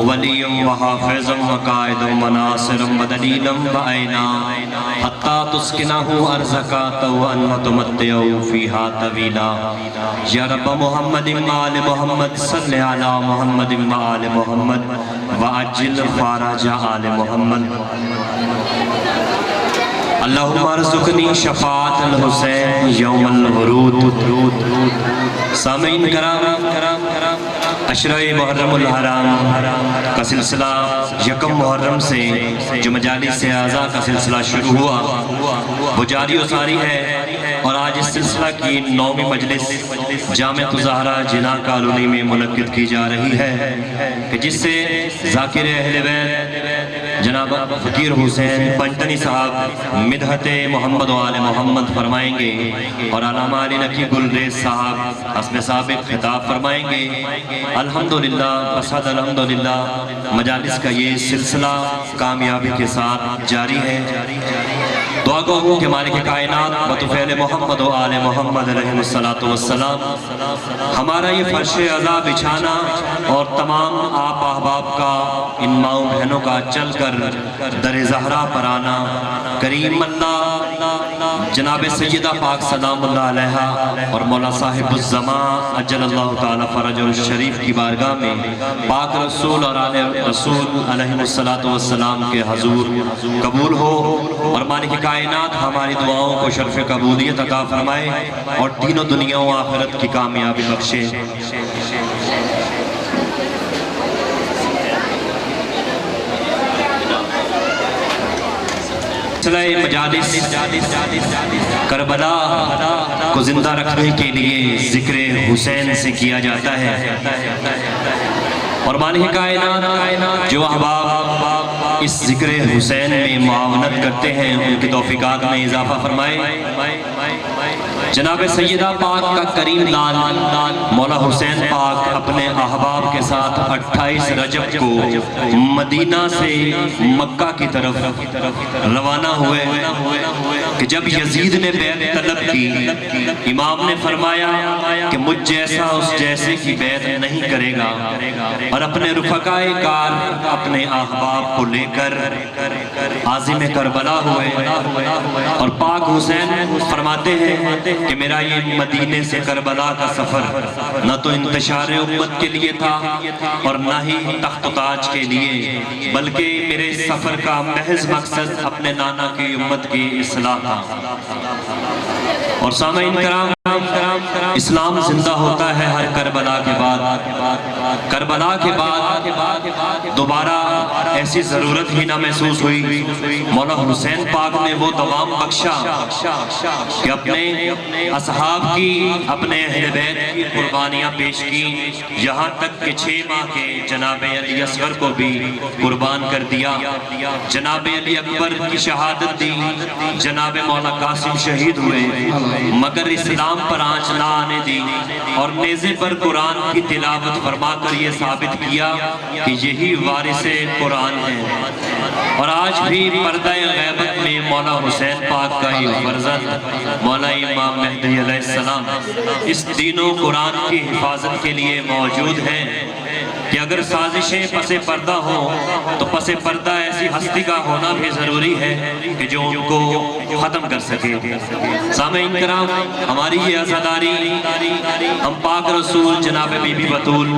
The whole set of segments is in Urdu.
ولیم و حافظم و قائدم و ناصرم و دلیلم و اینا حتی تسکنہو ارزکا توان و تمتعو فیہا طویلا یا رب محمد و آل محمد صلی علی محمد و آل محمد و عجل فارج آل محمد اللہم ارزقنی شفاعت الحسین یوم الورود۔ سامعین کرام، عشرہ محرم الحرام کا سلسلہ یکم محرم سے جو مجالس اعزا کا سلسلہ شروع ہوا وہ جاری و ساری ہے، اور آج اس سلسلہ کی 9ویں مجلس جامعۃ الزہرا جناح کالونی میں منعقد کی جا رہی ہے کہ جس سے ذاکر اہل بیت جناب فقیر حسین پنجتنی صاحب مدحت محمد و آل محمد فرمائیں گے، اور علامہ علی نقی گلریز صاحب حسب سابق خطاب فرمائیں گے۔ الحمدللہ بصد الحمدللہ مجالس کا یہ سلسلہ کامیابی کے ساتھ جاری ہے۔ دعا گو ہوں کہ مالک کائنات بطفیل محمد و آل محمد علیہ السلام ہمارا یہ فرش عزا بچھانا اور تمام آپ احباب کا ان ماؤں بہنوں کا چل کر در زہرا پر آنا، کریم اللہ جناب سیدہ پاک سلام اللہ علیہ اور مولا صاحب الزمان اجل اللہ تعالی فرج الشریف کی بارگاہ میں پاک رسول اور آل رسول علیہ السلام کے حضور قبول ہو، اور مالک کائنات ہماری دعاؤں کو شرف قبولیت عطا فرمائے اور دین و دنیا و آخرت کی کامیابی بخشے۔ سلسلہ مجالس کربلا کو زندہ رکھنے کے لیے ذکر حسین سے کیا جاتا ہے، اور مالک کائنات جو احباب اس ذکر حسین میں معاونت کرتے ہیں ان کی توفیقات میں اضافہ فرمائے۔ جناب سیدہ پاک کا کریم لال مولا حسین پاک اپنے احباب کے ساتھ 28 رجب کو مدینہ سے مکہ کی طرف روانہ ہوئے کہ جب یزید نے بیعت طلب کی، امام نے فرمایا کہ مجھ جیسا اس جیسے کی بیعت نہیں کرے گا، اور اپنے رفقائے کار اپنے احباب کو لے کر عازم کربلا ہوئے، اور پاک حسین فرماتے ہیں کہ میرا یہ مدینے سے کربلا کا سفر نہ تو انتشار امت کے لیے تھا اور نہ ہی تخت و تاج کے لیے، بلکہ میرے سفر کا محض مقصد اپنے نانا کی امت کی اصلاح تھا۔ اور سامعین کرام، اسلام زندہ ہوتا ہے ہر کربلا کے بعد۔ کربلا کے بعد دوبارہ ایسی ضرورت ہی نہ محسوس ہوئی، مولا حسین پاک نے وہ دوام بخشا کہ اپنے اصحاب کی، اپنے اہل بیت کی قربانیاں پیش کی، یہاں تک کہ 6 ماہ کے جناب علی اصغر کو بھی قربان کر دیا، جناب علی اکبر کی شہادت دی، جناب مولا قاسم شہید ہوئے، مگر اسلام پر آنچ نہ آنے دی، اور نیزے پر قرآن کی تلاوت فرما کر یہ ثابت کیا کہ یہی وارث قرآن ہے۔ اور آج بھی پردہ غیبت میں مولا حسین پاک کا ہی فرزند مولا امام مہدی علیہ السلام اس دین و قرآن کی حفاظت کے لیے موجود ہیں کہ اگر سازشیں پس پردہ ہوں تو پس پردہ ایسی ہستی کا ہونا بھی ضروری ہے کہ جو ان کو ختم کر سکے۔ سامعین کرام، ہماری یہ عزاداری ہم پاک رسول جناب بی بی بطول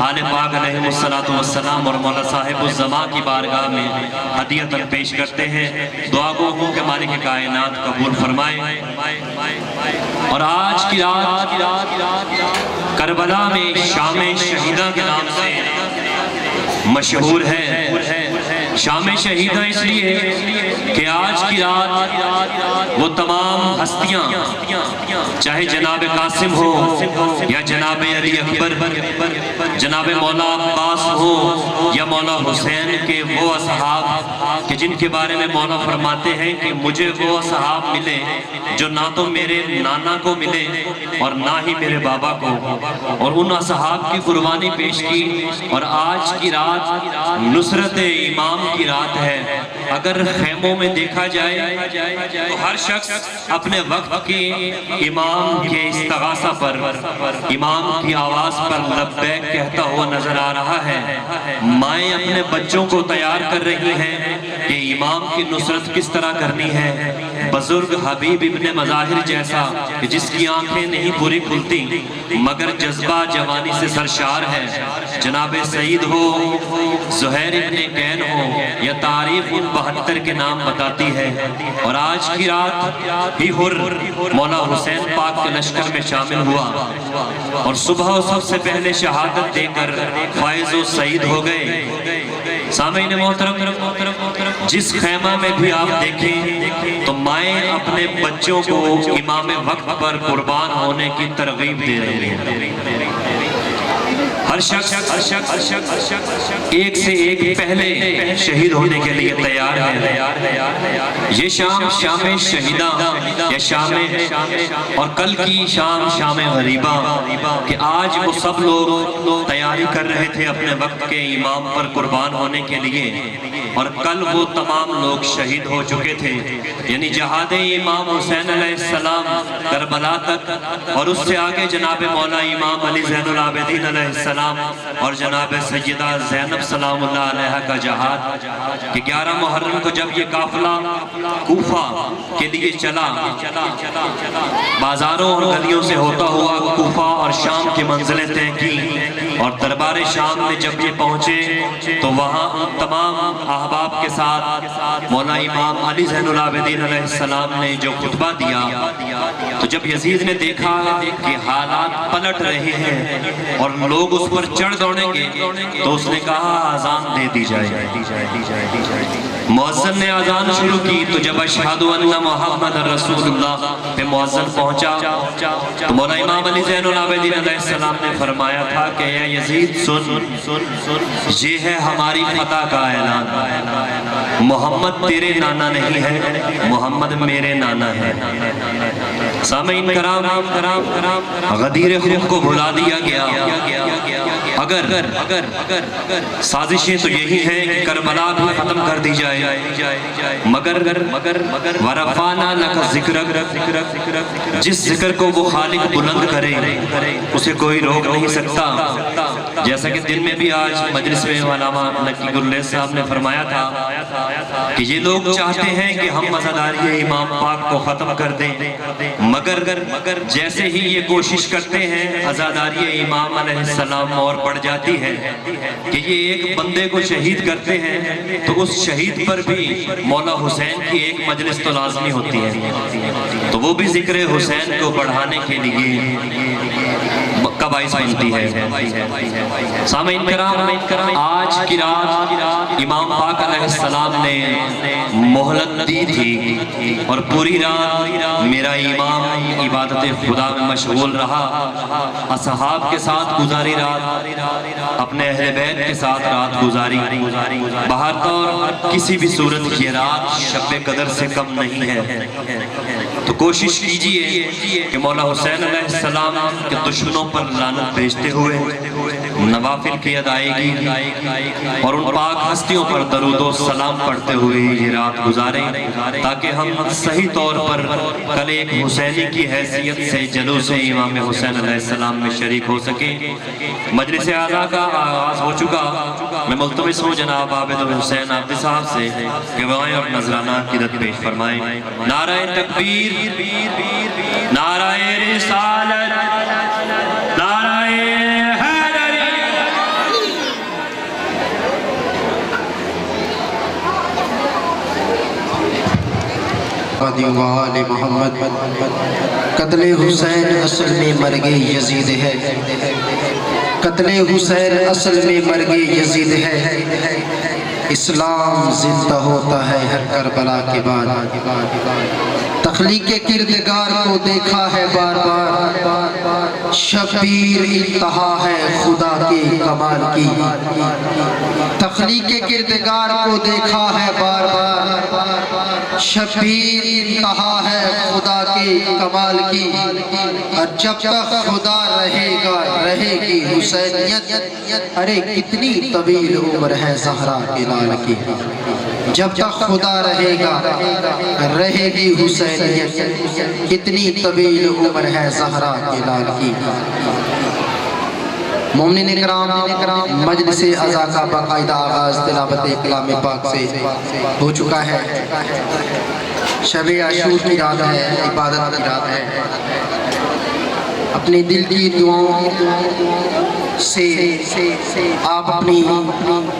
آل پاک علیہ السلام اور مولا صاحب الزمان کی بارگاہ میں ہدیتاً پیش کرتے ہیں۔ دعا گو ہوں کہ مالک کائنات قبول فرمائے۔ اور آج کی رات کربلا میں شام شہیدہ کے نام سے مشہور ہے۔ شام شہیدہ اس لیے کہ آج کی رات وہ تمام ہستیاں، چاہے جناب قاسم ہو یا جناب علی اکبر، جناب مولا عباس ہو یا مولا حسین کے وہ اصحاب کہ جن کے بارے میں مولا فرماتے ہیں کہ مجھے وہ اصحاب ملے جو نہ تو میرے نانا کو ملے اور نہ ہی میرے بابا کو، اور ان اصحاب کی قربانی پیش کی۔ اور آج کی رات نصرت امام کی رات ہے۔ اگر خیموں میں دیکھا جائے تو ہر شخص اپنے وقت کے امام کے استغاثہ پر، امام کی آواز پر لبیک کہتا ہوا نظر آ رہا ہے۔ مائیں اپنے بچوں کو تیار کر رہی ہیں کہ امام کی نصرت کس طرح کرنی ہے۔ بزرگ حبیب ابن مظاہر جیسا کہ جس کی آنکھیں نہیں پوری کھلتی مگر جذبہ جوانی سے سرشار ہے، جناب سعید ہو، زہیر ابن کین ہو، یا تاریخ ان 72 کے نام بتاتی ہے۔ اور آج کی رات ہی حر مولا حسین پاک کے لشکر میں شامل ہوا اور صبح سب سے پہلے شہادت دے کر فائز و سعید ہو گئے۔ سامعین محترم، جس خیمہ میں بھی آپ دیکھیں تو مائیں اپنے بچوں کو امام وقت پر قربان ہونے کی ترغیب دے رہی ہیں۔ ہر شخص ایک سے ایک پہلے شہید ہونے کے لیے تیار ہے۔ یہ شام شام شہیداں یا شام اور کل کی شام شام غریبہ، کہ آج وہ سب لوگ تیاری کر رہے تھے اپنے وقت کے امام پر قربان ہونے کے لیے، اور کل وہ تمام لوگ شہید ہو چکے تھے۔ یعنی جہاد امام حسین علیہ السلام کربلا تک، اور اس سے آگے جناب مولا امام علی زین العابدین علیہ السلام اور جناب سیدہ زینب سلام اللہ علیہ کا جہاد، کہ 11 محرم کو جب یہ قافلہ کوفہ کے لیے چلا، بازاروں اور گلیوں سے ہوتا ہوا کوفہ اور شام کی منزلیں طے کی، اور دربار شام میں جب یہ پہنچے تو وہاں تمام احباب کے ساتھ مولا امام علی زین العابدین علیہ السلام نے جو خطبہ دیا، تو جب یزید نے دیکھا کہ حالات پلٹ رہے ہیں اور لوگ اس پر چڑھ دوڑیں گے تو اس نے کہا آذان دے دی جائے۔ مؤذن نے آذان شروع کی تو جب اشہد ان محمد رسول اللہ پہ مؤذن پہنچا تو مولا امام علی زین العابدین علیہ السلام نے فرمایا تھا کہ اے یزید سن، یہ ہے ہماری فتح کا اعلان، محمد تیرے نانا نہیں ہے، محمد میرے نانا ہے۔ سامعین کرام، غدیر خون کو بھلا دیا گیا۔ اگر سازشیں تو یہی ہیں کہ کربلا بھی ختم کر دی جائے، مگر ورفعنا لک ذکرک، جس ذکر کو وہ خالق بلند کرے اسے کوئی روک نہیں سکتا۔ جیسا کہ دن میں بھی آج مجلس میں علامہ نقی گرلیس صاحب نے فرمایا تھا کہ یہ لوگ چاہتے ہیں کہ ہم مزاداری امام پاک کو ختم کر دیں، مگر جیسے ہی یہ کوشش کرتے ہیں عزاداری امام علیہ السلام اور بڑھ جاتی ہے کہ یہ ایک بندے کو شہید کرتے ہیں تو اس شہید پر بھی مولا حسین کی ایک مجلس تو لازمی ہوتی ہے، تو وہ بھی ذکر حسین کو بڑھانے کے لیے کا باعث بنتی ہے۔ سامعین کرام، آج کی رات امام پاک علیہ السلام نے مہلت دی تھی اور پوری رات میرا امام عبادت خدا میں مشغول رہا، اصحاب کے ساتھ گزاری رات، اپنے اہل بیت کے ساتھ رات گزاری۔ بہر طور کسی بھی صورت یہ رات شب قدر سے کم نہیں ہے، تو کوشش کیجئے کہ مولا حسین علیہ السلام کے دشمنوں پر لعنت بھیجتے ہوئے نوافل کی ادائیگی اور ان پاک ہستیوں پر درود و سلام پڑھتے ہوئے یہ رات گزاریں، تاکہ ہم صحیح طور پر کل ایک حسینی کی حیثیت سے جلوس امام حسین علیہ السلام میں شریک ہو سکیں۔ مجلس اعلیٰ کا آغاز ہو چکا، میں ملتمس ہوں جناب عابد حسین عابدی صاحب سے کہ وہ آئیں اور نذرانہ عقیدت پیش فرمائیں۔ نعرہ تکبیر، نعرہ رسالت، نعرہ حیدری۔ وآل محمد۔ قتل حسین اصل میں مرگ یزید ہے، قتل حسین اصل میں مرگ یزید ہے، اسلام زندہ ہوتا ہے ہر کربلا کے بعد۔ تخلیق کردگار کو دیکھا ہے بار بار، شبیر انتہا ہے خدا کے کمال کی۔ تخلیق کردگار کو دیکھا ہے بار بار، شبیر انتہا ہے خدا کے کمال کی، اور جب تک خدا رہے گا رہے گی حسینیت، ارے کتنی طویل عمر ہے زہرا کے لال کی، جب تک خدا رہے گا رہے گی حسینیت، کتنی طویل عمر ہے زہرا کے لال کی۔ مومنین کرام، مجلس عزا کا باقاعدہ آغاز تلاوت کلام پاک سے ہو چکا ہے۔ شب عاشور کی رات ہے، عبادت کی رات ہے۔ اپنے دل کی دعاؤں سے آپ اپنی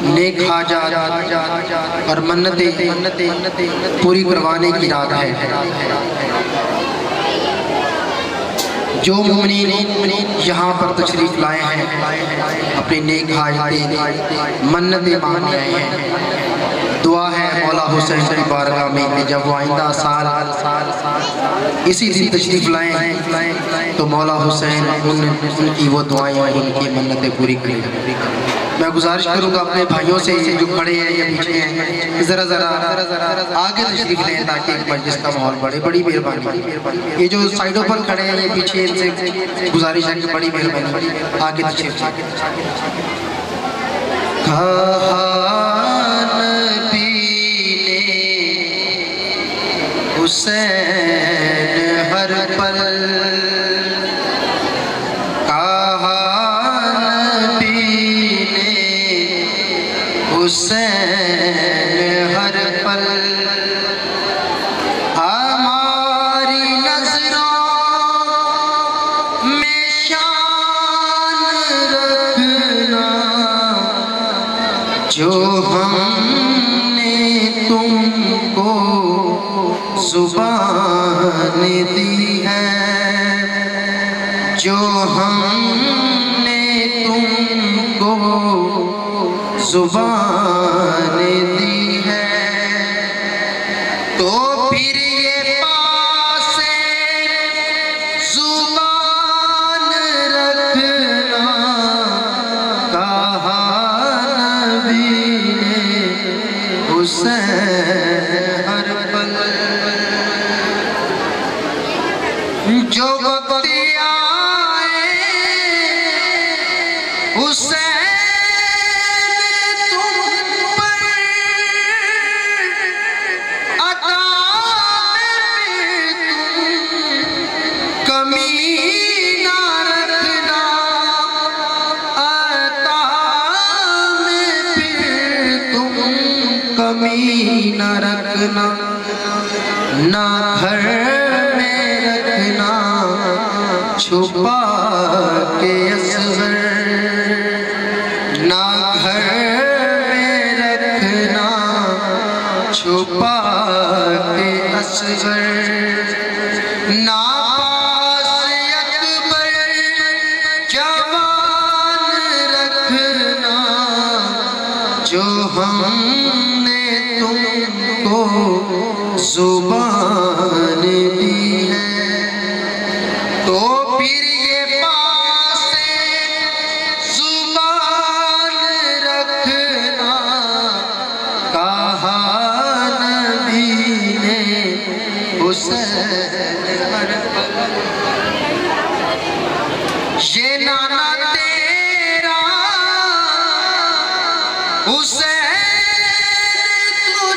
نیک حاجات اور منتیں پوری کروانے کی رات ہے۔ جو مومنین یہاں پر تشریف لائے ہیں، اپنے نیک حاجتیں منتیں مانگنے آئے ہیں، دعا ہے مولا حسین کی بارگاہ میں کہ جب وہ آئندہ سال اسی دن تشریف لائیں تو مولا حسین ان کی وہ دعائیں ان کی منتیں پوری کریں۔ میں گزارش کروں گا اپنے بھائیوں سے جو کھڑے ہیں یا پیچھے ہیں، ذرا آگے تشریف لیں تاکہ مجلس کا ماحول بڑھے۔ بڑی مہربانی، یہ جو سائیڈوں پر کھڑے ہیں یہ پیچھے ان سے گزارش ہے کہ بڑی مہربانی آگے تشریف لیں۔ حسین ہر پل کہا نبی نے، حسین ہر پل ہماری نظروں میں شان رکھنا، جو ہم نے تم کو زبان دی ہے، جو ہم نے تم کو زبان دی ہے، تو پھر یہ پاس زبان رکھنا، کہا نبی نے حسین ہر پل، جو وقت آئے حسین تم پر عطا میں تم کمی نہ رکھنا، عطا میں پھر تم کمی نہ رکھنا، نہ گھر میں رکھنا چھپا کے اصغر، نہ گھر میں رکھنا چھپا کے اصغر، نہ پاس اکبر جوان رکھنا، جو ہم نے تم کو زبان دی ہے، تو پھر یہ پاس زبان رکھنا، کہا نبی نے حسین ہر پل، یہ نانا تیرا حسین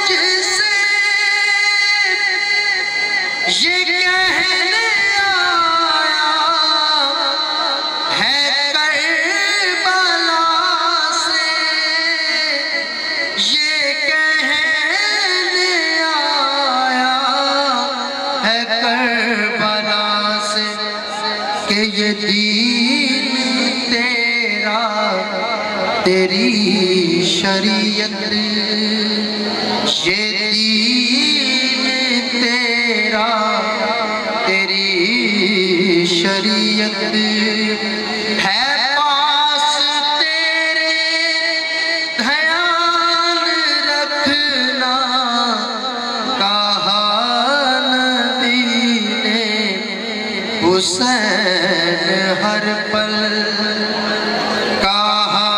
تجھ سے یہ کہنے آیا ہے کربلا سے، یہ کہنے آیا ہے کربلا سے کہ یہ دین تیرا تیری شریعت، یہ دین تیرا تیری شریعت ہے، پاس تیرے دھیان رکھنا، کہا نبی نے حسین ہر پل، کہا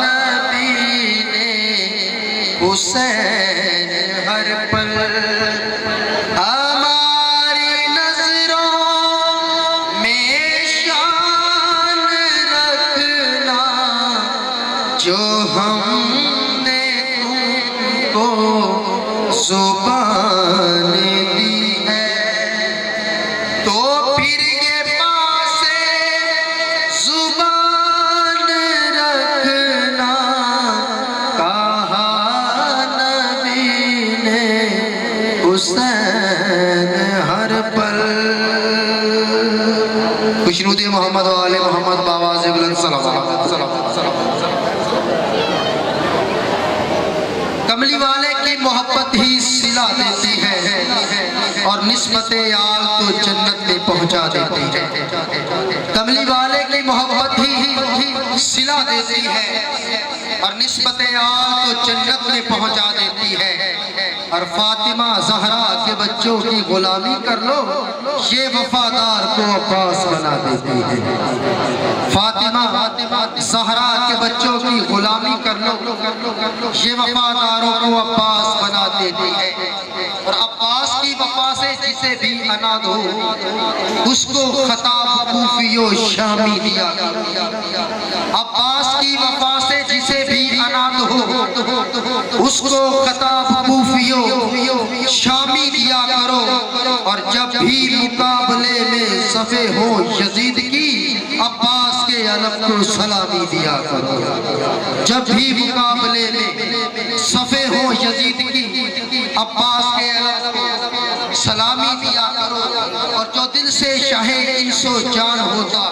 نبی نے حسین ہر پل، بجنود محمد و آل محمد باواز بلند صلوات۔ کملی والے کی محبت ہی صلہ دیتی ہے اور نسبت آل کو جنت میں پہنچا دیتی ہے۔ کملی والے کی محبت ہی صلہ دیتی ہے اور نسبت آل کو جنت میں پہنچا دیتی ہے۔ اور فاطمہ زہرا کے بچوں کی غلامی کر لو، یہ وفادار کو عباس بنا دیتی ہے۔ فاطمہ زہرا کے بچوں کی غلامی کر لو، یہ وفاداروں کو عباس بنا دیتی ہے۔ اور عباس کی وفا سے جسے بھی اناد ہو، اس کو خطاب کوفی و شامی دیا۔ عباس کی وفا سے جسے بھی اناد ہو، اس کو خطاب کوفی و شامی دیا کرو۔ اور جب بھی مقابلے میں صفے ہو یزید کی، عباس کے علم کو سلامی دیا کرو۔ جب بھی مقابلے میں صفے ہو یزید کی، عباس کے علم کو سلامی دیا کرو۔ اور جو دل سے شاہ انس و جان ہوتا